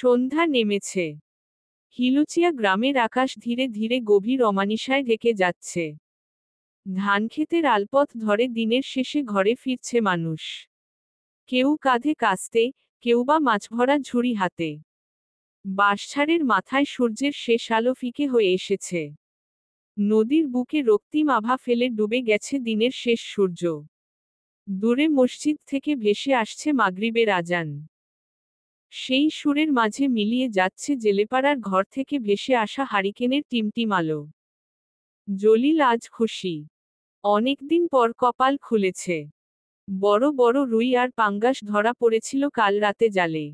সন্ধ্যা নেমেছে। হিলুচিয়া গ্রামের আকাশ ধীরে ধীরে গভীর অমানিসায় ঢেকে যাচ্ছে। ধানক্ষেতের আলপথ ধরে দিনের শেষে ঘরে ফিরছে মানুষ। কেউ কাঁধে কাস্তে, কেউ বা মাছভরা ঝুড়ি হাতে। বাঁশঝাড়ের মাথায় সূর্যের শেষ আলো ফিকে হয়ে এসেছে। নদীর বুকে রক্তিম আভা ফেলে ডুবে গেছে দিনের শেষ সূর্য। দূরে মসজিদ থেকে ভেসে আসছে মাগরিবের আজান। সেই সুরের মাঝে মিলিয়ে যাচ্ছে জেলেপাড়ার ঘর থেকে ভেসে আসা হারিকেনের টিমটিম আলো। জলিল আজ খুশি। অনেকদিন পর কপাল খুলেছে। বড় বড় রুই আর পাঙ্গাস ধরা পড়েছিল কাল রাতে জালে।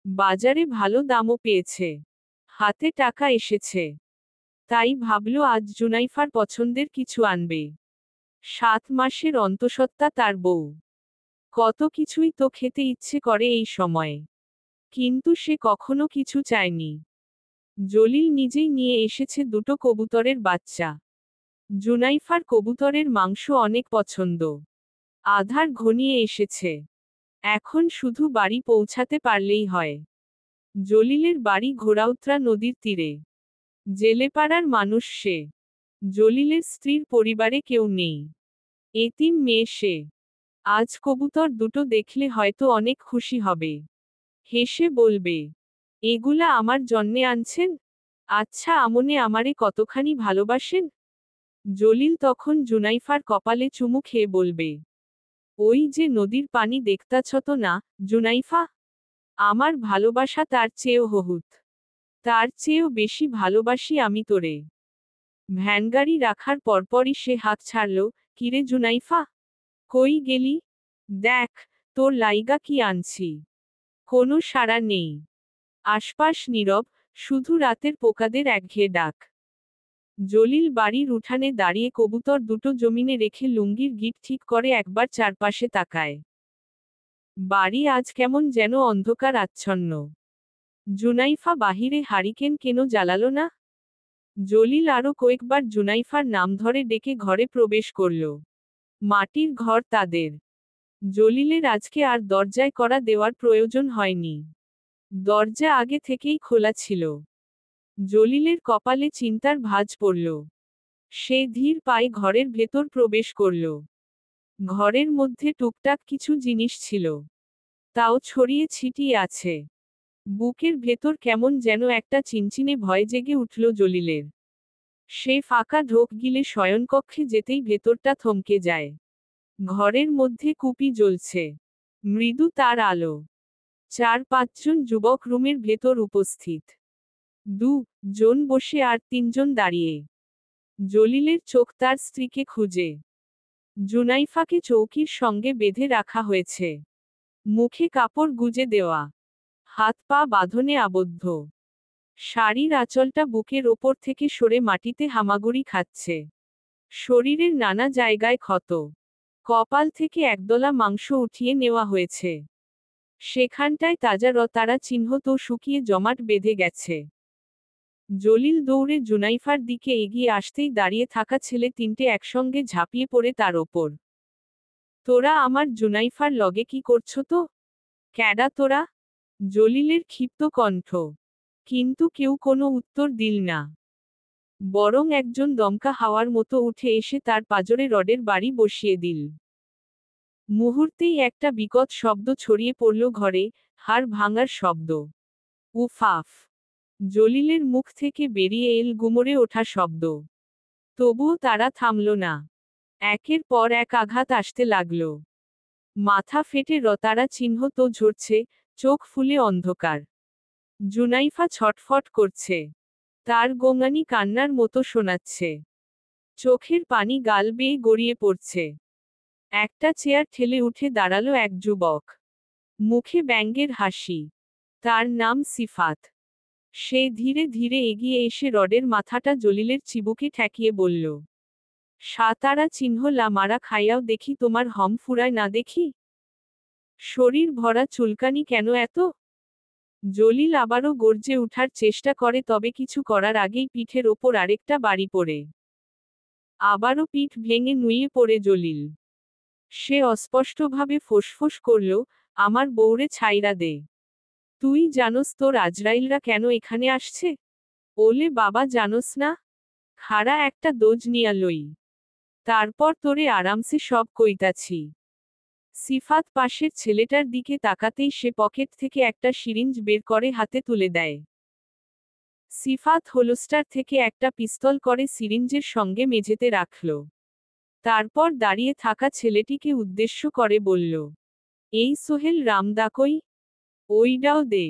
বাজারে ভালো দামও পেয়েছে। হাতে টাকা এসেছে। তাই ভাবল আজ জুনাইফার পছন্দের কিছু আনবে। 7 মাসের অন্তঃসত্ত্বা তার বউ। কত কিছুই তো খেতে ইচ্ছে করে এই সময়ে। কিন্তু সে কখনো কিছু চায়নি। জলিল নিজেই নিয়ে এসেছে দুটো কবুতরের বাচ্চা। জুনাইফার কবুতরের মাংস অনেক পছন্দ। আধার ঘনিয়ে এসেছে। এখন শুধু বাড়ি পৌঁছাতে পারলেই হয়। জলিলের বাড়ি ঘোড়াউত্রা নদীর তীরে। জেলেপাড়ার মানুষ সে। জলিলের স্ত্রীর পরিবারে কেউ নেই। এতিম মেয়ে সে। আজ কবুতর দুটো দেখলে হয়তো অনেক খুশি হবে। হেসে বলবে, এগুলা আমার জন্যে আনছেন? আচ্ছা আমনে আমারে কতখানি ভালোবাসেন? জলিল তখন জুনাইফার কপালে চুমু খেয়ে বলবে, ওই যে নদীর পানি দেখতাছ তো না, জুনাইফা? আমার ভালোবাসা তার চেয়েও বহুত। তার চেয়েও বেশি ভালোবাসি আমি তোরে। ভ্যানগাড়ি রাখার পরপরই সে হাত ছাড়ল, কিরে জুনাইফা? কই গেলি? দেখ, তোর লাইগা কি আনছি। কোনো সাড়া নেই। আশপাশ নীরব, শুধু রাতের পোকাদের একঘেয়ে ডাক। জলিল বাড়ির উঠানে দাঁড়িয়ে কবুতর দুটো জমিনে রেখে লুঙ্গির গিট ঠিক করে একবার চারপাশে তাকায়। বাড়ি আজ কেমন যেন অন্ধকার আচ্ছন্ন। জুনাইফা বাহিরে হারিকেন কেন জ্বালালো না? জলিল আরো কয়েকবার জুনাইফার নাম ধরে ডেকে ঘরে প্রবেশ করল। মাটির ঘর তাদের। জলিলের আজকে আর দরজায় কড়া দেওয়ার প্রয়োজন হয়নি। দরজা আগে থেকেই খোলা ছিল। জলিলের কপালে চিন্তার ভাঁজ পড়ল। সে ধীর পায়ে ঘরের ভেতর প্রবেশ করল। ঘরের মধ্যে টুকটাক কিছু জিনিস ছিল। তাও ছড়িয়ে ছিটিয়ে আছে। বুকের ভেতর কেমন যেন একটা চিনচিনে ভয় জেগে উঠল জলিলের। সে ফাঁকা ঢোক গিলে শয়নকক্ষে যেতেই ভেতরটা থমকে যায়। ঘরের মধ্যে কুপি জ্বলছে। মৃদু তার আলো। 4-5 জন যুবক রুমের ভেতর উপস্থিত। 2 জন বসে আর 3 জন দাঁড়িয়ে। জলিলের চোখ তার স্ত্রীকে খুঁজে। জুনাইফাকে চৌকির সঙ্গে বেঁধে রাখা হয়েছে। মুখে কাপড় গুজে দেওয়া। হাত পা বাঁধনে আবদ্ধ। শাড়ির আঁচলটা বুকের ওপর থেকে সরে মাটিতে হামাগুড়ি খাচ্ছে। শরীরের নানা জায়গায় ক্ষত। কপাল থেকে একদলা মাংস উঠিয়ে নেওয়া হয়েছে। সেখানটায় তাজা তারা চিহ্ন তো শুকিয়ে জমাট বেঁধে গেছে। জলিল দৌড়ে জুনাইফার দিকে এগিয়ে আসতেই দাঁড়িয়ে থাকা ছেলে তিনটে একসঙ্গে ঝাঁপিয়ে পড়ে তার ওপর। তোরা আমার জুনাইফার লগে কি করছো তো? ক্যাডা তোরা? জলিলের ক্ষিপ্ত কণ্ঠ। কিন্তু কেউ কোনো উত্তর দিল না। বরং একজন দমকা হাওয়ার মতো উঠে এসে তার পাজরে রডের বাড়ি বসিয়ে দিল। মুহূর্তেই একটা বিকট শব্দ ছড়িয়ে পড়ল ঘরে, হাড় ভাঙার শব্দ। উফাফ! জলিলের মুখ থেকে বেরিয়ে এল গুমরে ওঠা শব্দ। তবুও তারা থামল না। একের পর এক আঘাত আসতে লাগল। মাথা ফেটে রতারা চিহ্ন তো ঝরছে, চোখ ফুলে অন্ধকার। জুনাইফা ছটফট করছে। তার গোঙানি কান্নার মতো শোনাচ্ছে। চোখের পানি গাল বেয়ে গড়িয়ে পড়ছে। একটা চেয়ার ঠেলে উঠে দাঁড়ালো এক যুবক। মুখে ব্যঙ্গের হাসি। তার নাম সিফাত। সে ধীরে ধীরে এগিয়ে এসে রডের মাথাটা জলিলের চিবুকে ঠেকিয়ে বলল, সাতারা চিহ্ন লা মারা খাইয়াও দেখি তোমার হম ফুরায় না দেখি। শরীর ভরা চুলকানি কেন এত? জলিল আবারও গর্জে উঠার চেষ্টা করে, তবে কিছু করার আগেই পিঠের ওপর আরেকটা বাড়ি পড়ে। আবারও পিঠ ভেঙে নুয়ে পড়ে জলিল। সে অস্পষ্টভাবে ফোঁসফোঁস করল, আমার বউরে ছাইরা দে। তুই জানোস তোর আজরাইলরা কেন এখানে আসছে? ওলে বাবা জানোস না? খাড়া একটা দোজ নিয়া লই। তারপর তোরে আরামসে সব কইতাছি। সিফাত পাশের ছেলেটার দিকে তাকাতেই সে পকেট থেকে একটা সিরিঞ্জ বের করে হাতে তুলে দেয়। সিফাত হোলস্টার থেকে একটা পিস্তল করে সিরিঞ্জের সঙ্গে মেঝেতে রাখল। তারপর দাঁড়িয়ে থাকা ছেলেটিকে উদ্দেশ্য করে বলল, এই সোহেল রামদাকই, ওইডাও দে।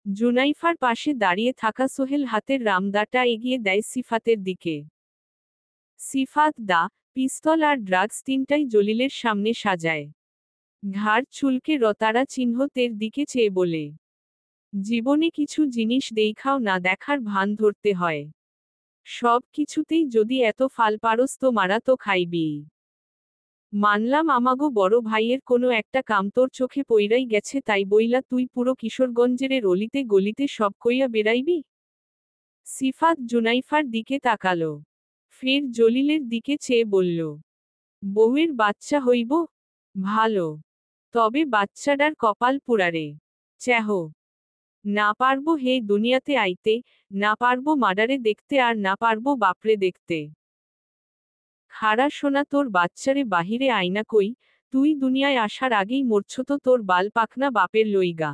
জুনাইফার পাশে দাঁড়িয়ে থাকা সোহেল হাতের রামদাটা এগিয়ে দেয় সিফাতের দিকে। সিফাত দা, পিস্তল আর ড্রাগস তিনটাই জলিলের সামনে সাজায়। ঘাড় চুলকে রতারা চিহ্ন তের দিকে চেয়ে বলে, জীবনে কিছু জিনিস দেখাও না দেখার ভান ধরতে হয়। সব কিছুতেই যদি এত ফাল পারস তো মারা তো খাইবিই। মানলাম আমাগো বড় ভাইয়ের কোনো একটা কাম তোর চোখে পইরাই গেছে তাই বইলা তুই পুরো কিশোরগঞ্জের অলিতে গলিতে সব কইয়া বেড়াইবি? সিফাত জুনাইফার দিকে তাকালো। ফের জলিলের দিকে চেয়ে বলল, বউয়ের বাচ্চা হইব? ভালো। তবে বাচ্চাটার কপাল পুরারে। চ্যাহ। না পারবো হে দুনিয়াতে আইতে, না পারবো মাডারে দেখতে আর না পারবো বাপরে দেখতে। খাড়া শোনা তোর বাচ্চারে বাহিরে আইনা কই, তুই দুনিয়ায় আসার আগেই মরছ তো তোর বাল পাখনা বাপের লইগা।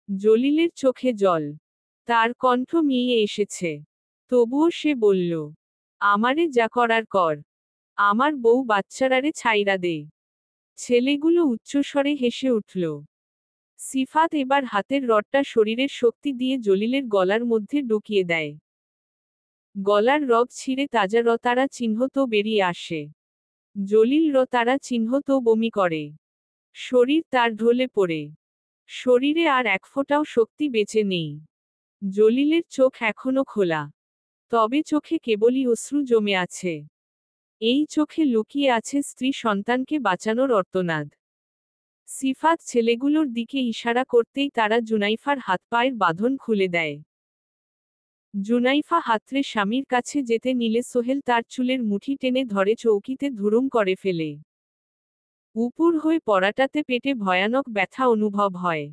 জলিলের চোখে জল। তার কণ্ঠ মিয়ে এসেছে। তবুও সে বলল, আমারে যা করার কর। আমার বউ বাচ্চারারে ছাইরা দে। ছেলেগুলো উচ্চস্বরে হেসে উঠল। সিফাত এবার হাতের রডটা শরীরের শক্তি দিয়ে জলিলের গলার মধ্যে ঢুকিয়ে দেয়। গলার রগ ছিঁড়ে তাজা রতারা চিহ্ন তো বেরিয়ে আসে। জলিল রতারা চিহ্ন তো বমি করে। শরীর তার ঢলে পড়ে। শরীরে আর এক ফোঁটাও শক্তি বেঁচে নেই। জলিলের চোখ এখনো খোলা। তবে চোখে কেবলই অশ্রু জমে আছে। এই চোখে লুকিয়ে আছে স্ত্রী সন্তানকে বাঁচানোর অর্তনাদ। সিফাত ছেলেগুলোর দিকে ইশারা করতেই তারা জুনাইফার হাত পায়ের বাঁধন খুলে দেয়। জুনাইফা হাতরে স্বামীর কাছে যেতে নিলে সোহেল তার চুলের মুঠি টেনে ধরে চৌকিতে ধুরুম করে ফেলে। উপুর হয়ে পড়াটাতে পেটে ভয়ানক ব্যথা অনুভব হয়।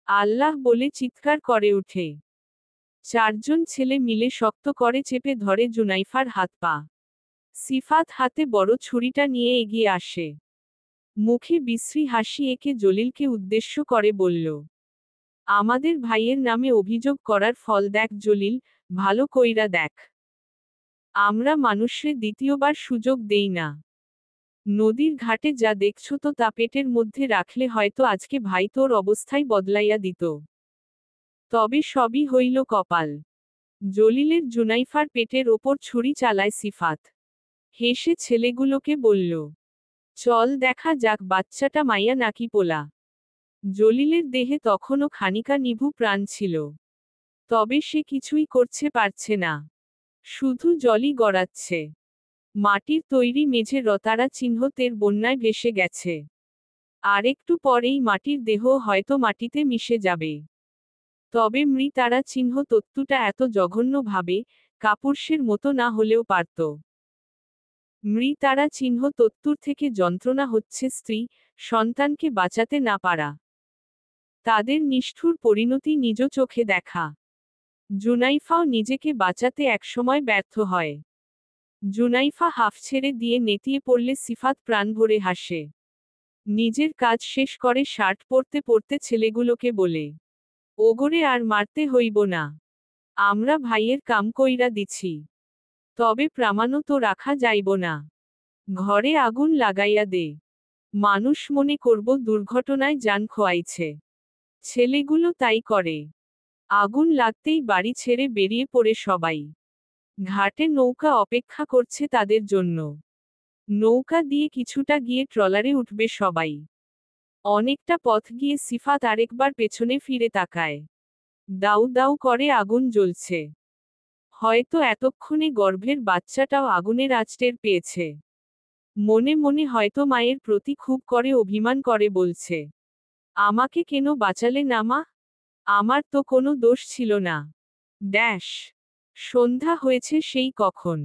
আল্লাহ বলে চিৎকার করে উঠে। চারজন ছেলে মিলে শক্ত করে চেপে ধরে জুনাইফার হাত পা। সিফাত হাতে বড় ছুরিটা নিয়ে এগিয়ে আসে। মুখে বিশ্রী হাসি এঁকে জলিলকে উদ্দেশ্য করে বলল, আমাদের ভাইয়ের নামে অভিযোগ করার ফল দেখ জলিল, ভালো কইরা দেখ। আমরা মানুষরে দ্বিতীয়বার সুযোগ দেই না। নদীর ঘাটে যা দেখছ তো তা পেটের মধ্যে রাখলে হয়তো আজকে ভাই তোর অবস্থাই বদলাইয়া দিত। তবে সবই হইল কপাল। জলিলের জুনাইফার পেটের ওপর ছুরি চালায় সিফাত। হেসে ছেলেগুলোকে বলল, চল দেখা যাক বাচ্চাটা মাইয়া নাকি পোলা। জলিলের দেহে তখনও খানিকা নিভু প্রাণ ছিল। তবে সে কিছুই করছে পারছে না। শুধু জলই গড়াচ্ছে। মাটির তৈরি মেঝে রতারা চিহ্ন তের বন্যায় ভেসে গেছে। আরেকটু পরেই মাটির দেহ হয়তো মাটিতে মিশে যাবে। তবে মৃতারা চিহ্ন তত্ত্বটা এত জঘন্যভাবে, কাপুরুষের মতো না হলেও পারত। মৃতারা চিহ্ন তত্ত্বর থেকে যন্ত্রণা হচ্ছে স্ত্রী, সন্তানকে বাঁচাতে না পারা। তাদের নিষ্ঠুর পরিণতি নিজ চোখে দেখা। জুনাইফাও নিজেকে বাঁচাতে একসময় ব্যর্থ হয়। জুনাইফা হাফ ছেড়ে দিয়ে নেতিয়ে পড়লে সিফাত প্রাণ ভরে হাসে। নিজের কাজ শেষ করে শার্ট পরতে পরতে ছেলেগুলোকে বলে, ওগরে আর মারতে হইব না। আমরা ভাইয়ের কাম কইরা দিছি। তবে প্রামাণও তো রাখা যাইব না। ঘরে আগুন লাগাইয়া দে। মানুষ মনে করব দুর্ঘটনায় জান খোয়াইছে। ছেলেগুলো তাই করে। আগুন লাগতেই বাড়ি ছেড়ে বেরিয়ে পড়ে সবাই। ঘাটে নৌকা অপেক্ষা করছে তাদের জন্য। নৌকা দিয়ে কিছুটা গিয়ে ট্রলারে উঠবে সবাই। অনেকটা পথ গিয়ে সিফাত আরেকবার পেছনে ফিরে তাকায়। দাউ দাউ করে আগুন জ্বলছে। হয়তো এতক্ষণে গর্ভের বাচ্চাটাও আগুনের আঁচ টের পেয়েছে। মনে মনে হয়তো মায়ের প্রতি খুব করে অভিমান করে বলছে, আমাকে কেন বাঁচালে না মা? আমার তো কোনো দোষ ছিল না। ড্যাশ। সন্ধ্যা হয়েছে সেই কখন।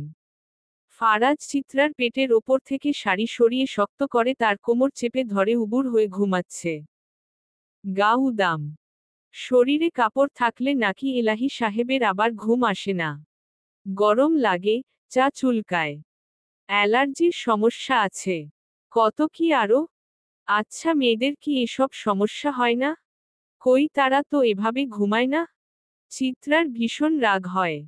ফারাজ চিত্রার পেটের ওপর থেকে শাড়ি সরিয়ে শক্ত করে তার কোমর চেপে ধরে উবুর হয়ে ঘুমাচ্ছে। গা উদাম। শরীরে কাপড় থাকলে নাকি এলাহি সাহেবের আবার ঘুম আসে না। গরম লাগে, চা চুলকায়। অ্যালার্জির সমস্যা আছে। কত কি আরো। আচ্ছা, মেয়েদের কি এসব সমস্যা হয় না? কই, তারা তো এভাবে ঘুমায় না। চিত্রার ভীষণ রাগ হয়।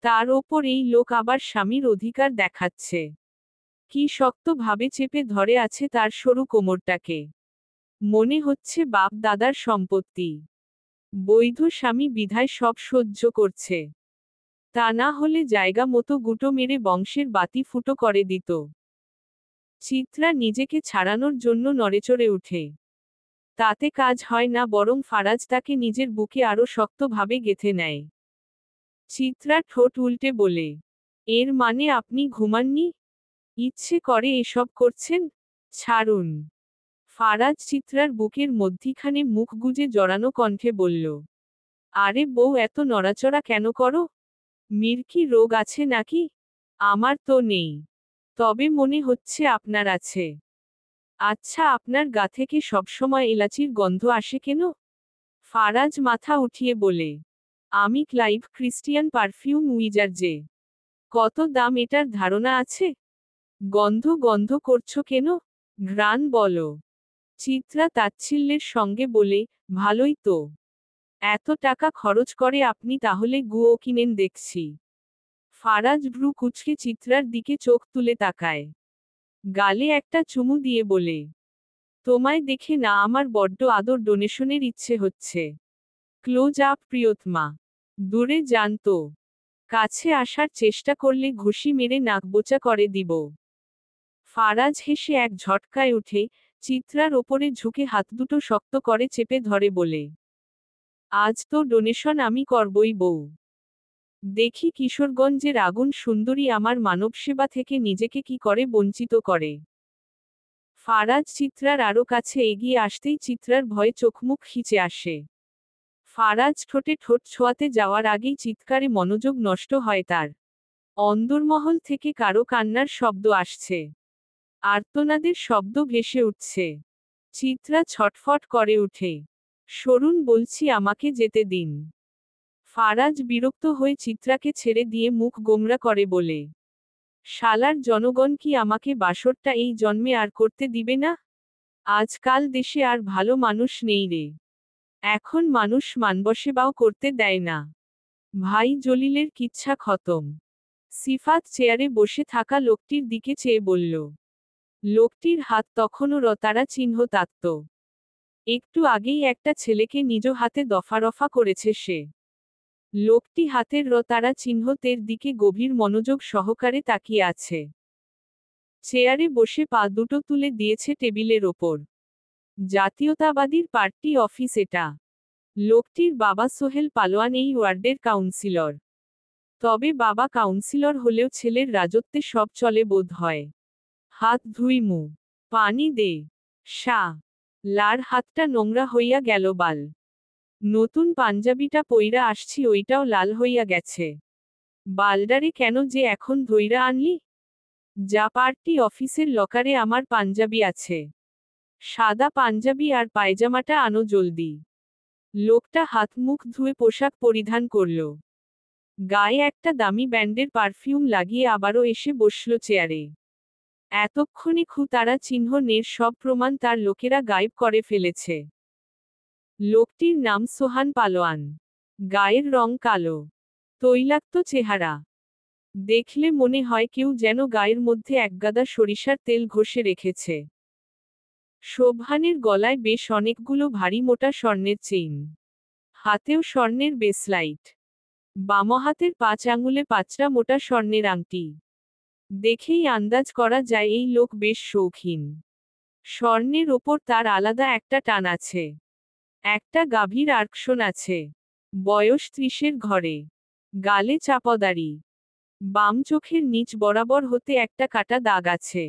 তার ওপর এই লোক আবার স্বামীর অধিকার দেখাচ্ছে। কি শক্তভাবে চেপে ধরে আছে তার সরু কোমরটাকে। মনে হচ্ছে বাপ দাদার সম্পত্তি। বৈধ স্বামী বিধায় সব সহ্য করছে। তা না হলে জায়গা মতো গুঁটো মেরে বংশের বাতি ফুটো করে দিত। চিত্রা নিজেকে ছাড়ানোর জন্য নড়েচড়ে উঠে। তাতে কাজ হয় না, বরং ফারাজ তাকে নিজের বুকে আরো শক্তভাবে গেঁথে নেয়। চিত্রা ঠোঁট উল্টে বলে, এর মানে আপনি ঘুমাননি? ইচ্ছে করে এসব করছেন? ছাড়ুন। ফারাজ চিত্রার বুকের মধ্যিখানে মুখ গুজে জড়ানো কণ্ঠে বলল, আরে বউ, এত নড়াচড়া কেন করো? মির্কি রোগ আছে নাকি? আমার তো নেই। তবে মনে হচ্ছে আপনার আছে। আচ্ছা, আপনার গা থেকে সবসময় এলাচির গন্ধ আসে কেন? ফারাজ মাথা উঠিয়ে বলে, আমি ক্লাইভ ক্রিস্টিয়ান পারফিউম উইজার। কত দাম এটার ধারণা আছে? গন্ধ গন্ধ করছো কেন? ঘ্রাণ বলো। চিত্রা তাচ্ছিল্যের সঙ্গে বলে, ভালোই তো। এত টাকা খরচ করে আপনি তাহলে গুয়ো কিনেন দেখছি। ফারাজ ভ্রু কুঁচকে চিত্রার দিকে চোখ তুলে তাকায়। গালে একটা চুমু দিয়ে বলে, তোমায় দেখে না আমার বড্ড আদর ডোনেশনের ইচ্ছে হচ্ছে। ক্লোজ আপ প্রিয়তমা। দূরে যান তো। কাছে আসার চেষ্টা করলে ঘুষি মেরে নাক বোচা করে দিব। ফারাজ হেসে এক ঝটকায় উঠে, চিত্রার ওপরে ঝুঁকে হাত দুটো শক্ত করে চেপে ধরে বলে, আজ তো ডোনেশন আমি করবই বউ। দেখি কিশোরগঞ্জের আগুন সুন্দরী আমার মানবসেবা থেকে নিজেকে কি করে বঞ্চিত করে। ফারাজ চিত্রার আরো কাছে এগিয়ে আসতেই চিত্রার ভয়ে চোখমুখ খিচে আসে। ফারাজ ঠোঁটে ঠোঁট ছোঁয়াতে যাওয়ার আগেই চিৎকারে মনোযোগ নষ্ট হয় তার। অন্দরমহল থেকে কারো কান্নার শব্দ আসছে। আর্তনাদের শব্দ ভেসে উঠছে। চিত্রা ছটফট করে উঠে। সরুন বলছি, আমাকে যেতে দিন। ফারাজ বিরক্ত হয়ে চিত্রাকে ছেড়ে দিয়ে মুখ গোমরা করে বলে, শালার জনগণ কি আমাকে বাসরটা এই জন্মে আর করতে দিবে না? আজকাল দেশে আর ভালো মানুষ নেই রে। এখন মানুষ মানবসেবাও করতে দেয় না। ভাই জলিলের কিচ্ছা খতম। সিফাত চেয়ারে বসে থাকা লোকটির দিকে চেয়ে বলল। লোকটির হাত তখনও রতারা চিহ্ন তাত্ত। একটু আগেই একটা ছেলেকে নিজ হাতে দফারফা করেছে সে। লোকটি হাতের রতারা চিহ্নতের দিকে গভীর মনোযোগ সহকারে তাকিয়ে আছে। চেয়ারে বসে পা দুটো তুলে দিয়েছে টেবিলের ওপর। জাতীয়তাবাদীর পার্টি অফিস এটা। লোকটির বাবা সোহেল পালোয়ান এই ওয়ার্ডের কাউন্সিলর। তবে বাবা কাউন্সিলর হলেও ছেলের রাজত্বে সব চলে বোধ হয়। হাত ধুই মু। পানি দে। সা। লার হাতটা নোংরা হইয়া গেল বাল। নতুন পাঞ্জাবিটা পইরা আসছি ওইটাও লাল হইয়া গেছে। বালডারে কেন যে এখন ধইরা আনলি? যা, পার্টি অফিসের লকারে আমার পাঞ্জাবি আছে। সাদা পাঞ্জাবি আর পায়জামাটা আনো জলদি। লোকটা হাত মুখ ধুয়ে পোশাক পরিধান করল। গায়ে একটা দামি ব্র্যান্ডের পারফিউম লাগিয়ে আবারও এসে বসল চেয়ারে। এতক্ষণে তারা চিহ্ন নের সব প্রমাণ তার লোকেরা গায়েব করে ফেলেছে। লোকটির নাম সোহান পালোয়ান। গায়ের রং কালো। তৈলাক্ত চেহারা। দেখলে মনে হয় কেউ যেন গায়ের মধ্যে একগাদা সরিষার তেল ঘষে রেখেছে। সোবহানের গলায় বেশ অনেকগুলো ভারী মোটা স্বর্ণের চেইন। হাতেও স্বর্ণের বেসলাইট। বাম হাতের 5 আঙুলে 5টা মোটা স্বর্ণের আংটি। দেখেই আন্দাজ করা যায় এই লোক বেশ শৌখিন। স্বর্ণের ওপর তার আলাদা একটা টান আছে। একটা গাভীর আকর্ষণ আছে। বয়স 30-এর ঘরে। গালে চাপদাড়ি। বাম চোখের নিচ বরাবর হতে একটা কাটা দাগ আছে।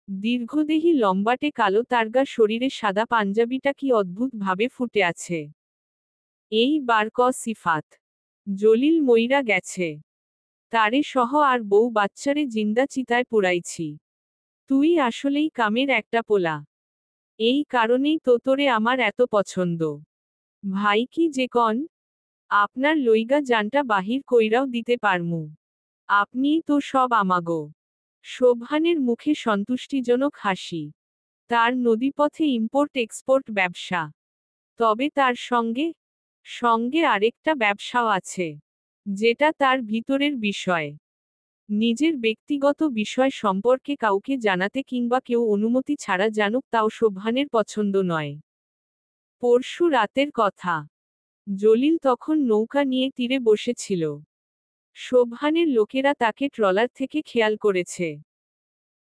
দীর্ঘদেহী লম্বাটে কালো তারগা শরীরে সাদা পাঞ্জাবিটা কি অদ্ভুতভাবে ফুটে আছে। এই বার সিফাত। জলিল মইরা গেছে। তারে সহ আর বউ বাচ্চারে জিন্দা চিতায় পুড়াইছি। তুই আসলেই কামের একটা পোলা। এই কারণেই তো তোরে আমার এত পছন্দ। ভাই কি যে কন, আপনার লইগা জানটা বাহির কইরাও দিতে পারমু। আপনিই তো সব আমাগো। শোভানের মুখে সন্তুষ্টিজনক হাসি। তার নদীপথে ইম্পোর্ট এক্সপোর্ট ব্যবসা। তবে তার সঙ্গে সঙ্গে আরেকটা ব্যবসাও আছে, যেটা তার ভিতরের বিষয়। নিজের ব্যক্তিগত বিষয় সম্পর্কে কাউকে জানাতে কিংবা কেউ অনুমতি ছাড়া জানুক তাও শোভানের পছন্দ নয়। পরশু রাতের কথা। জলিল তখন নৌকা নিয়ে তীরে বসেছিল। শোভানের লোকেরা তাকে ট্রলার থেকে খেয়াল করেছে।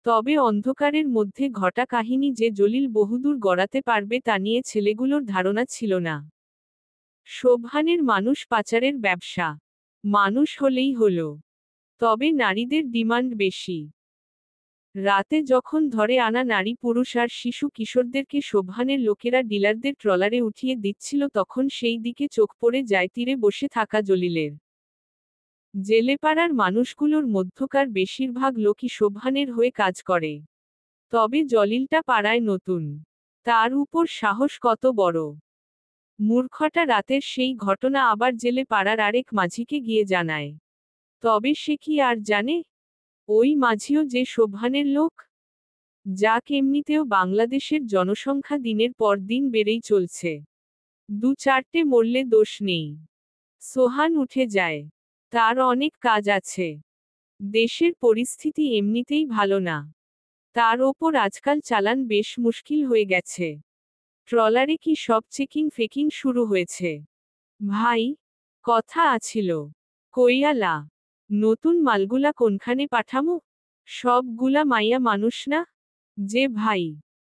তবে অন্ধকারের মধ্যে ঘটা কাহিনী যে জলিল বহুদূর গড়াতে পারবে তা নিয়ে ছেলেগুলোর ধারণা ছিল না। শোভানের মানুষ পাচারের ব্যবসা। মানুষ হলেই হলো। তবে নারীদের ডিমান্ড বেশি। রাতে যখন ধরে আনা নারী পুরুষ আর শিশু কিশোরদেরকে শোভানের লোকেরা ডিলারদের ট্রলারে উঠিয়ে দিচ্ছিল তখন সেই দিকে চোখ পড়ে যায় তীরে বসে থাকা জলিলের। জেলেপাড়ার মানুষগুলোর মধ্যকার বেশিরভাগ লোকই শোভানের হয়ে কাজ করে। তবে জলিলটা পাড়ায় নতুন। তার উপর সাহস কত বড়। মূর্খটা রাতের সেই ঘটনা আবার জেলে পাড়ার আরেক মাঝিকে গিয়ে জানায়। তবে সে কি আর জানে? ওই মাঝিও যে শোভানের লোক। যাক, এমনিতেও বাংলাদেশের জনসংখ্যা দিনের পর দিন বেড়েই চলছে। দু চারটে মরলে দোষ নেই। সোহান উঠে যায়। তার অনেক কাজ আছে। দেশের পরিস্থিতি এমনিতেই ভালো না। তার ওপর আজকাল চালান বেশ মুশকিল হয়ে গেছে। ট্রলারে কি সব চেকিং ফেকিং শুরু হয়েছে? ভাই, কথা আছিল। কইয়ালা, নতুন মালগুলা কোনখানে পাঠামু? সবগুলা মাইয়া মানুষ না? যে ভাই,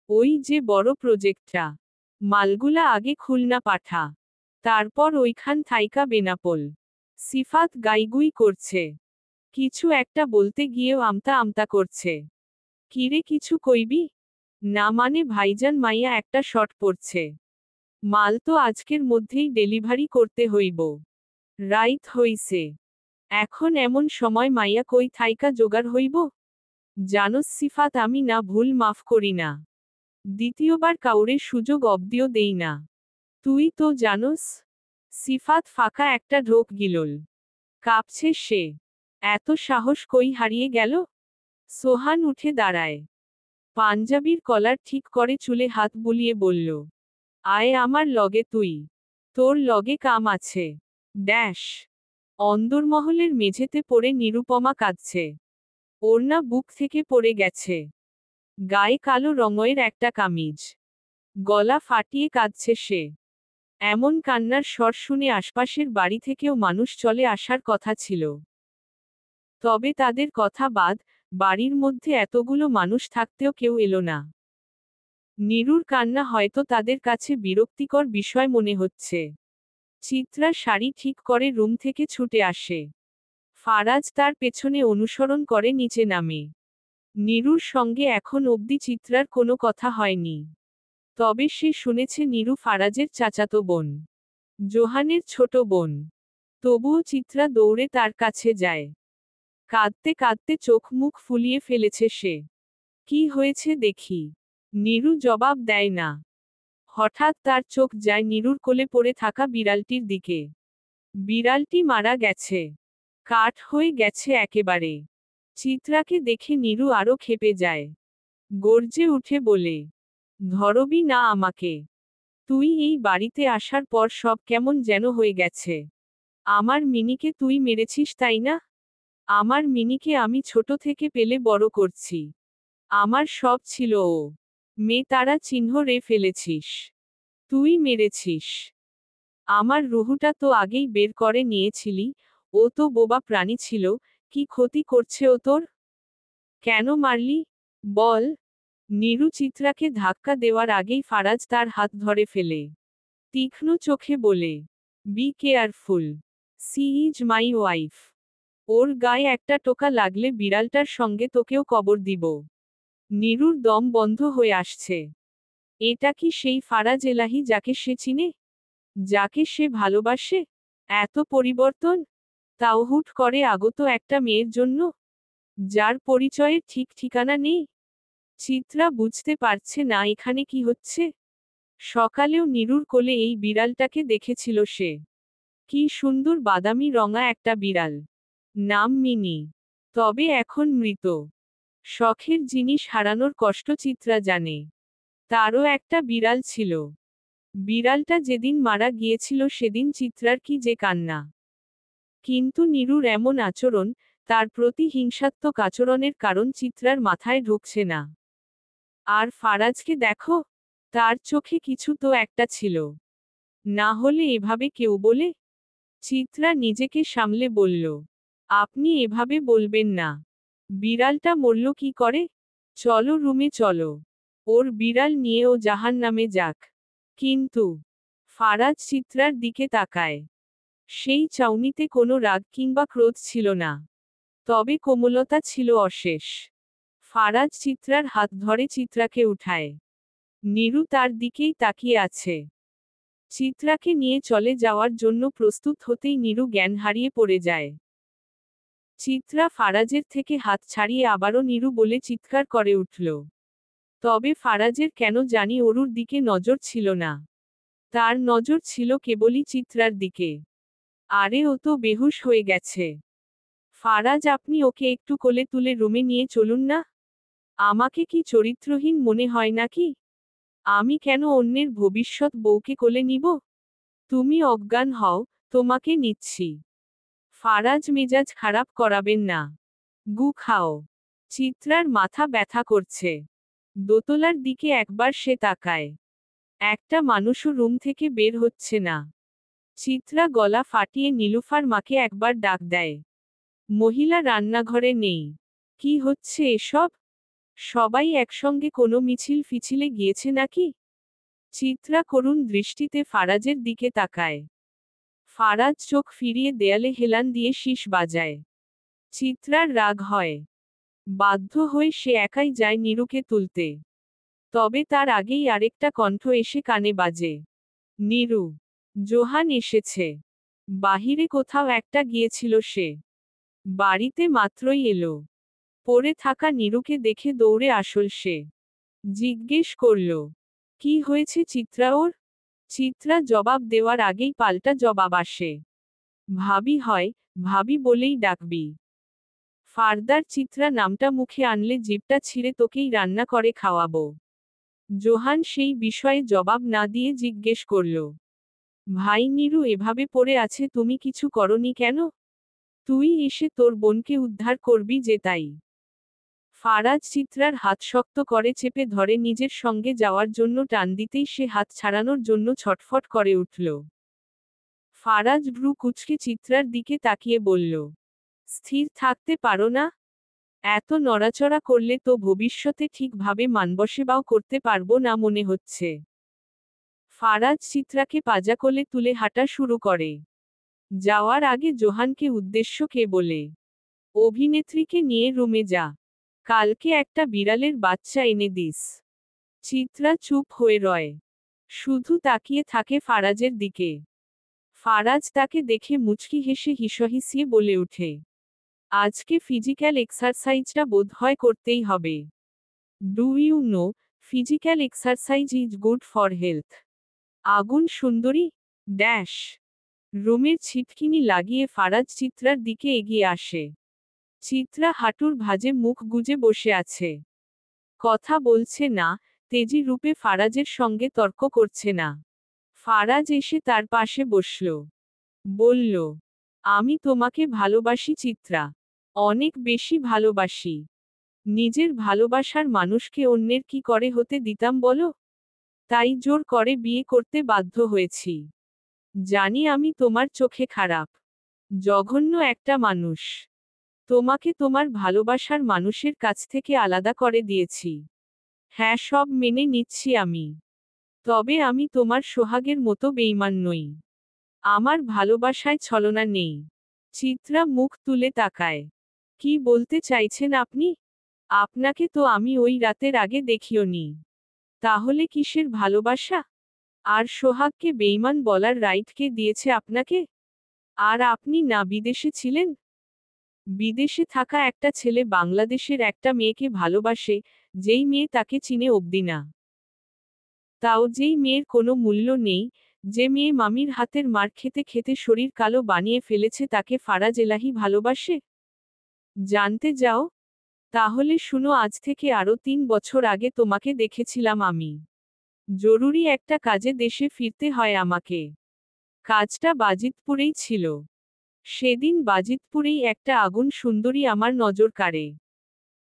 ওই যে বড় প্রজেক্টটা। মালগুলা আগে খুলনা পাঠা। তারপর ওইখান থাইকা বেনাপোল। সিফাত গাইগুই করছে। কিছু একটা বলতে গিয়েও আমতা আমতা করছে। কিরে কিছু কইবি? না মানে ভাইজান মাইয়া একটা শট পড়ছে। মাল তো আজকের মধ্যেই ডেলিভারি করতে হইব। রাইত হইছে। এখন এমন সময় মাইয়া কই থাইকা জোগাড় হইব? জানোস সিফাত, আমি না ভুল মাফ করি না। দ্বিতীয়বার কাউরে সুযোগ অবদিও দেই না। তুই তো জানোস। সিফাত ফাঁকা একটা ঢোক গিলল। কাঁপছে সে। এত সাহস কই হারিয়ে গেল? সোহান উঠে দাঁড়ায়। পাঞ্জাবির কলার ঠিক করে চুলে হাত বুলিয়ে বলল, আয় আমার লগে তুই। তোর লগে কাম আছে। ড্যাশ। অন্দরমহলের মেঝেতে পড়ে নিরুপমা কাঁদছে। ওড়না বুক থেকে পড়ে গেছে। গায়ে কালো রঙের একটা কামিজ। গলা ফাটিয়ে কাঁদছে সে। এমন কান্নার স্বর শুনে আশপাশের বাড়ি থেকেও মানুষ চলে আসার কথা ছিল। তবে তাদের কথা বাদ, বাড়ির মধ্যে এতগুলো মানুষ থাকতেও কেউ এলো না। নীরুর কান্না হয়তো তাদের কাছে বিরক্তিকর বিষয় মনে হচ্ছে। চিত্রা শাড়ি ঠিক করে রুম থেকে ছুটে আসে। ফারাজ তার পেছনে অনুসরণ করে নিচে নামে। নীরুর সঙ্গে এখন অবধি চিত্রার কোনো কথা হয়নি। তবে সে শুনেছে নীরু ফারাজের চাচাতো বোন, জোহানের ছোট বোন। তবুও চিত্রা দৌড়ে তার কাছে যায়। কাঁদতে কাঁদতে চোখ মুখ ফুলিয়ে ফেলেছে সে। কি হয়েছে দেখি। নীরু জবাব দেয় না। হঠাৎ তার চোখ যায় নীরুর কোলে পড়ে থাকা বিড়ালটির দিকে। বিড়ালটি মারা গেছে। কাঠ হয়ে গেছে একেবারে। চিত্রাকে দেখে নীরু আরো ক্ষেপে যায়। গর্জে উঠে বলে, ধরবি না আমাকে? তুই এই বাড়িতে আসার পর সব কেমন যেন হয়ে গেছে। আমার মিনিকে তুই মেরেছিস তাই না? আমার মিনিকে আমি ছোট থেকে পেলে বড় করছি। আমার সব ছিল ও। মেয়ে তারা চিহ্ন রে ফেলেছিস। তুই মেরেছিস। আমার রুহুটা তো আগেই বের করে নিয়েছিলি। ও তো বোবা প্রাণী ছিল। কি ক্ষতি করছে ও তোর? কেন মারলি? বল। নীরু চিত্রাকে ধাক্কা দেওয়ার আগেই ফারাজ তার হাত ধরে ফেলে। তীক্ষ্ণ চোখে বলে, be careful. She is my wife. ওর গায়ে একটা টোকা লাগলে বিড়ালটার সঙ্গে তোকেও কবর দিব। নীরুর দম বন্ধ হয়ে আসছে। এটা কি সেই ফারাজ এলাহি যাকে সে চিনে? যাকে সে ভালোবাসে? এত পরিবর্তন? তাও হুট করে আগত একটা মেয়ের জন্য, যার পরিচয়ের ঠিক ঠিকানা নেই। চিত্রা বুঝতে পারছে না এখানে কি হচ্ছে। সকালেও নীরুর কোলে এই বিড়ালটাকে দেখেছিল সে। কি সুন্দর বাদামি রঙা একটা বিড়াল। নাম মিনি। তবে এখন মৃত। শখের জিনিস হারানোর কষ্ট চিত্রা জানে। তারও একটা বিড়াল ছিল। বিড়ালটা যেদিন মারা গিয়েছিল সেদিন চিত্রার কি যে কান্না। কিন্তু নীরুর এমন আচরণ, তার প্রতি হিংসাত্মক আচরণের কারণ চিত্রার মাথায় ঢুকছে না। আর ফারাজকে দেখো, তার চোখে কিছু তো একটা ছিল। না হলে এভাবে কেউ বলে? চিত্রা নিজেকে সামলে বলল, আপনি এভাবে বলবেন না। বিড়ালটা মরল কি করে? চলো রুমে চলো। ওর বিড়াল নিয়ে ও জাহান্নামে যাক। কিন্তু ফারাজ চিত্রার দিকে তাকায়। সেই চাউনিতে কোনো রাগ কিংবা ক্রোধ ছিল না। তবে কোমলতা ছিল অশেষ। ফারাজ চিত্রার হাত ধরে চিত্রাকে উঠায়। নীরু তার দিকেই তাকিয়ে আছে। চিত্রাকে নিয়ে চলে যাওয়ার জন্য প্রস্তুত হতেই নীরু জ্ঞান হারিয়ে পড়ে যায়। চিত্রা ফারাজের থেকে হাত ছাড়িয়ে আবারও নীরু বলে চিৎকার করে উঠল। তবে ফারাজের কেন জানি অরুর দিকে নজর ছিল না। তার নজর ছিল কেবলই চিত্রার দিকে। আরে ও তো বেহুশ হয়ে গেছে। ফারাজ আপনি ওকে একটু কোলে তুলে রুমে নিয়ে চলুন না। আমাকে কি চরিত্রহীন মনে হয় নাকি? আমি কেন অন্যের ভবিষ্যৎ বউকে কোলে নিব? তুমি অজ্ঞান হও, তোমাকে নিচ্ছি। ফারাজ মেজাজ খারাপ করাবেন না। গু খাও। চিত্রার মাথা ব্যথা করছে। দোতলার দিকে একবার সে তাকায়। একটা মানুষও রুম থেকে বের হচ্ছে না। চিত্রা গলা ফাটিয়ে নীলুফার মাকে একবার ডাক দেয়। মহিলা রান্নাঘরে নেই। কি হচ্ছে এসব? সবাই একসঙ্গে কোনো মিছিল ফিছিলে গিয়েছে নাকি? চিত্রা করুণ দৃষ্টিতে ফারাজের দিকে তাকায়। ফারাজ চোখ ফিরিয়ে দেয়ালে হেলান দিয়ে শীষ বাজায়। চিত্রার রাগ হয়। বাধ্য হয়ে সে একাই যায় নীরুকে তুলতে। তবে তার আগেই আরেকটা কণ্ঠ এসে কানে বাজে। নীরু। জোহান এসেছে। বাহিরে কোথাও একটা গিয়েছিল সে। বাড়িতে মাত্রই এলো। পড়ে থাকা নীরুকে দেখে দৌড়ে আসল সে। জিজ্ঞেস করল, কি হয়েছে চিত্রা ওর? চিত্রা জবাব দেওয়ার আগেই পাল্টা জবাব আসে। ভাবি হয়, ভাবি বলেই ডাকবি। ফারদার চিত্রা নামটা মুখে আনলে জিভটা ছিঁড়ে তোকেই রান্না করে খাওয়াবো। জোহান সেই বিষয়ে জবাব না দিয়ে জিজ্ঞেস করল, ভাই নীরু এভাবে পড়ে আছে তুমি কিছু করনি কেন? তুই এসে তোর বোনকে উদ্ধার করবি যে তাই। ফারাজ চিত্রার হাত শক্ত করে চেপে ধরে নিজের সঙ্গে যাওয়ার জন্য টান দিতেই সে হাত ছাড়ানোর জন্য ছটফট করে উঠল। ফারাজ ভ্রু কুঁচকে চিত্রার দিকে তাকিয়ে বলল, স্থির থাকতে পারো না? এত নড়াচড়া করলে তো ভবিষ্যতে ঠিকভাবে মানবসেবাও করতে পারবো না মনে হচ্ছে। ফারাজ চিত্রাকে পাজাকোলে তুলে হাঁটা শুরু করে। যাওয়ার আগে জোহানকে উদ্দেশ্য কে বলে, অভিনেত্রীকে নিয়ে রুমে যা। কালকে একটা বিড়ালের বাচ্চা এনে দিস। চিত্রা চুপ হয়ে রয়। শুধু তাকিয়ে থাকে ফারাজের দিকে। ফারাজ তাকে দেখে মুচকি হেসে হিসহিসিয়ে বলে ওঠে, আজকে ফিজিক্যাল এক্সারসাইজটা বোধহয় করতেই হবে। Do you know, physical exercise is good for health. আগুন সুন্দরী ড্যাশ। রুমের ছিটকিনি লাগিয়ে ফারাজ চিত্রার দিকে এগিয়ে আসে। চিত্রা হাঁটুর ভাঁজে মুখ গুজে বসে আছে। কথা বলছে না, তেজি রূপে ফারাজের সঙ্গে তর্ক করছে না। ফারাজ এসে তার পাশে বসল। বলল, আমি তোমাকে ভালোবাসি চিত্রা। অনেক বেশি ভালোবাসি। নিজের ভালোবাসার মানুষকে অন্যের কি করে হতে দিতাম বলো? তাই জোর করে বিয়ে করতে বাধ্য হয়েছি। জানি আমি তোমার চোখে খারাপ, জঘন্য একটা মানুষ। তোমাকে তোমার ভালোবাসার মানুষের কাছ থেকে আলাদা করে দিয়েছি। হ্যাঁ সব মেনে নিচ্ছি আমি। তবে আমি তোমার সোহাগের মতো বেঈমান নই। আমার ভালোবাসায় ছলনা নেই। চিত্রা মুখ তুলে তাকায়। কি বলতে চাইছেন আপনি? আপনাকে তো আমি ওই রাতের আগে দেখিওনি। তাহলে কিসের ভালোবাসা? আর সোহাগকে বেঈমান বলার রাইট কে দিয়েছে আপনাকে? আর আপনি না বিদেশে ছিলেন? বিদেশে থাকা একটা ছেলে বাংলাদেশের একটা মেয়েকে ভালোবাসে, যেই মেয়ে তাকে চিনে অবধি না। তাও যেই মেয়ের কোনো মূল্য নেই, যে মেয়ে মামির হাতের মার খেতে খেতে শরীর কালো বানিয়ে ফেলেছে, তাকে ফারাজ এলাহি ভালোবাসে? জানতে যাও? তাহলে শুনো, আজ থেকে আরো 3 বছর আগে তোমাকে দেখেছিলাম আমি। জরুরি একটা কাজে দেশে ফিরতে হয় আমাকে। কাজটা বাজিতপুরেই ছিল। সেদিন বাজিতপুরেই একটা আগুন সুন্দরী আমার নজর কাড়ে।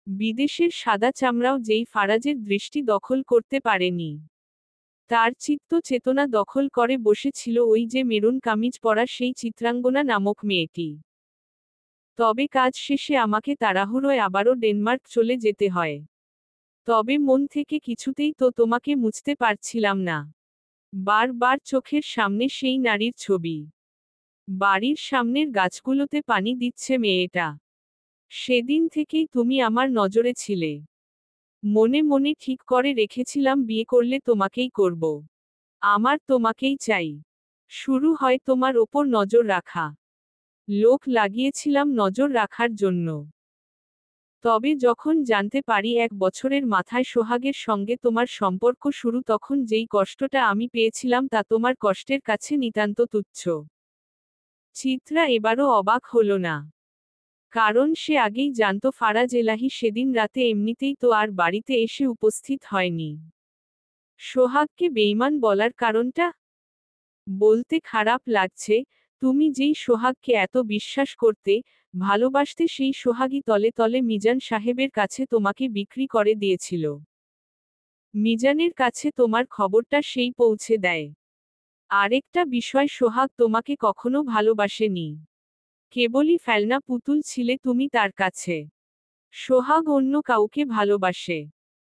বিদেশের সাদা চামড়াও যেই ফারাজের দৃষ্টি দখল করতে পারেনি, তার চিত্ত চেতনা দখল করে বসেছিল ওই যে মেরুন কামিজ পরা সেই চিত্রাঙ্গনা নামক মেয়েটি। তবে কাজ শেষে আমাকে তাড়াহুড়োয় আবারও ডেনমার্ক চলে যেতে হয়। তবে মন থেকে কিছুতেই তো তোমাকে মুছতে পারছিলাম না। বারবার চোখের সামনে সেই নারীর ছবি। বাড়ির সামনের গাছগুলোতে পানি দিচ্ছে মেয়েটা। সেদিন থেকেই তুমি আমার নজরে ছিলে। মনে মনে ঠিক করে রেখেছিলাম বিয়ে করলে তোমাকেই করব। আমার তোমাকেই চাই। শুরু হয় তোমার ওপর নজর রাখা। লোক লাগিয়েছিলাম নজর রাখার জন্য। তবে যখন জানতে পারি 1 বছরের মাথায় সোহাগের সঙ্গে তোমার সম্পর্ক শুরু, তখন যেই কষ্টটা আমি পেয়েছিলাম তা তোমার কষ্টের কাছে নিতান্ত তুচ্ছ। চিত্রা এবারও অবাক হলো না। কারণ সে আগেই জানত ফারাজ এলাহি সেদিন রাতে এমনিতেই তো আর বাড়িতে এসে উপস্থিত হয়নি। সোহাগকে বেঈমান বলার কারণটা? বলতে খারাপ লাগছে, তুমি যেই সোহাগকে এত বিশ্বাস করতে, ভালোবাসতে, সেই সোহাগই তলে তলে মিজান সাহেবের কাছে তোমাকে বিক্রি করে দিয়েছিল। মিজানের কাছে তোমার খবরটা সেই পৌঁছে দেয়। আরেকটা বিষয়, সোহাগ তোমাকে কখনো ভালোবাসেনি। কেবলই ফেলনা পুতুল ছিলে তুমি তার কাছে। সোহাগ অন্য কাউকে ভালোবাসে।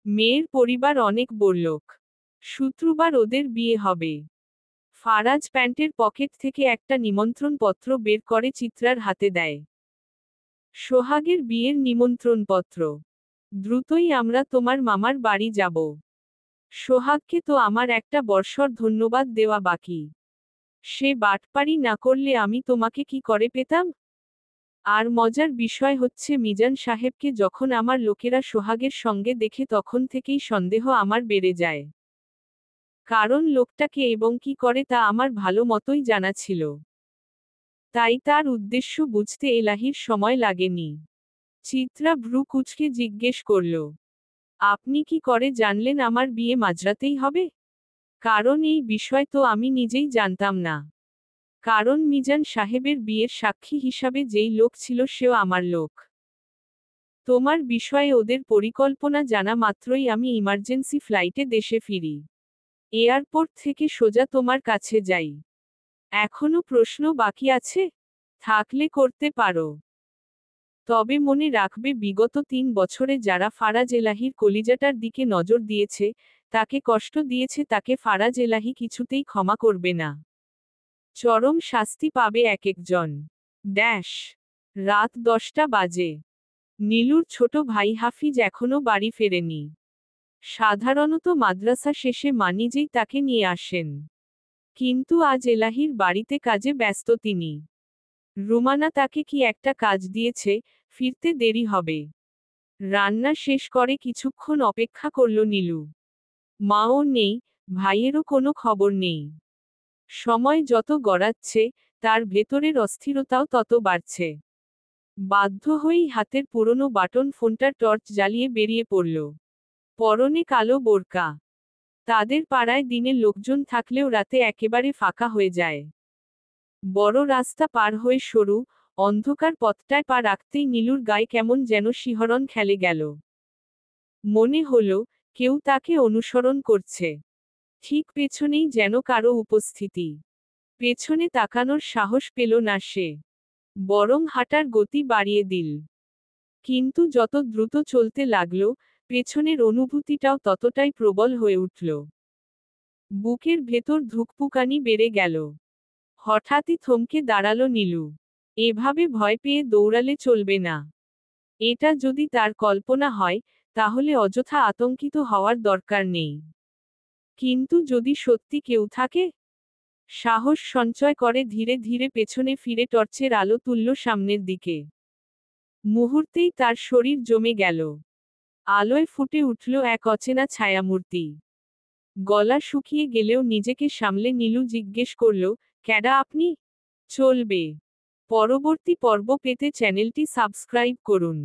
মেয়ের পরিবার অনেক বড়লোক। শুক্রবার ওদের বিয়ে হবে। ফারাজ প্যান্টের পকেট থেকে একটা নিমন্ত্রণ পত্র বের করে চিত্রার হাতে দেয়। সোহাগের বিয়ের নিমন্ত্রণপত্র। দ্রুতই আমরা তোমার মামার বাড়ি যাব। সোহাগকে তো আমার একটা বর্ষর ধন্যবাদ দেওয়া বাকি। সে বাটপারি না করলে আমি তোমাকে কি করে পেতাম? আর মজার বিষয় হচ্ছে, মিজান সাহেবকে যখন আমার লোকেরা সোহাগের সঙ্গে দেখে তখন থেকেই সন্দেহ আমার বেড়ে যায়। কারণ লোকটাকে এবং কি করে তা আমার ভালো মতোই জানা ছিল। তাই তার উদ্দেশ্য বুঝতে এলাহির সময় লাগেনি। চিত্রা ভ্রু কুঁচকে জিজ্ঞেস করল, আপনি কি করে জানলেন আমার বিয়ে মাঝরাতেই হবে? কারণ এই বিষয় তো আমি নিজেই জানতাম না। কারণ মিজান সাহেবের বিয়ের সাক্ষী হিসাবে যেই লোক ছিল সেও আমার লোক। তোমার বিষয়ে ওদের পরিকল্পনা জানা মাত্রই আমি ইমার্জেন্সি ফ্লাইটে দেশে ফিরি। এয়ারপোর্ট থেকে সোজা তোমার কাছে যাই। এখনো প্রশ্ন বাকি আছে? থাকলে করতে পারো। তবে মনে রাখবে, বিগত 3 বছরে যারা ফারাজ এলাহির কলিজাটার দিকে নজর দিয়েছে, তাকে কষ্ট দিয়েছে, তাকে ফারাজ এলাহি কিছুতেই ক্ষমা করবে না। চরম শাস্তি পাবে এক একজন। ড্যাশ। রাত 10টা বাজে। নীলুর ছোট ভাই হাফিজ এখনো বাড়ি ফেরেনি। সাধারণত মাদ্রাসা শেষে মা নিজেই তাকে নিয়ে আসেন। কিন্তু আজ এলাহির বাড়িতে কাজে ব্যস্ত তিনি। রুমানা তাকে কি একটা কাজ দিয়েছে, ফিরতে দেরি হবে। রান্না শেষ করে কিছুক্ষণ অপেক্ষা করল নীলু। মাও নেই, ভাইয়েরও কোনো খবর নেই। সময় যত গড়াচ্ছে, তার ভেতরের অস্থিরতাও তত বাড়ছে। বাধ্য হয়েই হাতের পুরনো বাটন ফোনটার টর্চ জ্বালিয়ে বেরিয়ে পড়ল। পরনে কালো বোরকা। তাদের পাড়ায় দিনে লোকজন থাকলেও রাতে একেবারে ফাঁকা হয়ে যায়। বড় রাস্তা পার হয়ে সরু, অন্ধকার পথটায় পা রাখতেই নীলুর গায়ে কেমন যেন শিহরণ খেলে গেল। মনে হলো, কেউ তাকে অনুসরণ করছে। ঠিক পেছনেই যেন কারো উপস্থিতি। পেছনে তাকানোর সাহস পেল না সে। বরং হাঁটার গতি বাড়িয়ে দিল। কিন্তু যত দ্রুত চলতে লাগল, পেছনের অনুভূতিটাও ততটাই প্রবল হয়ে উঠল। বুকের ভেতর ধুকপুকানি বেড়ে গেল। হঠাৎই থমকে দাঁড়ালো নীলু। এভাবে ভয় পেয়ে দৌড়ালে চলবে না। এটা যদি তার কল্পনা হয়, তাহলে অযথা আতঙ্কিত হওয়ার দরকার নেই। কিন্তু যদি সত্যি কেউ থাকে? সাহস সঞ্চয় করে ধীরে ধীরে পেছনে ফিরে টর্চের আলো তুলল সামনের দিকে। মুহূর্তেই তার শরীর জমে গেল। আলোয় ফুটে উঠল এক অচেনা ছায়ামূর্তি। গলা শুকিয়ে গেলেও নিজেকে সামলে নীলু জিজ্ঞেস করল, ক্যাডা আপনি? চলবে। পরবর্তী পর্ব পেতে চ্যানেলটি সাবস্ক্রাইব করুন।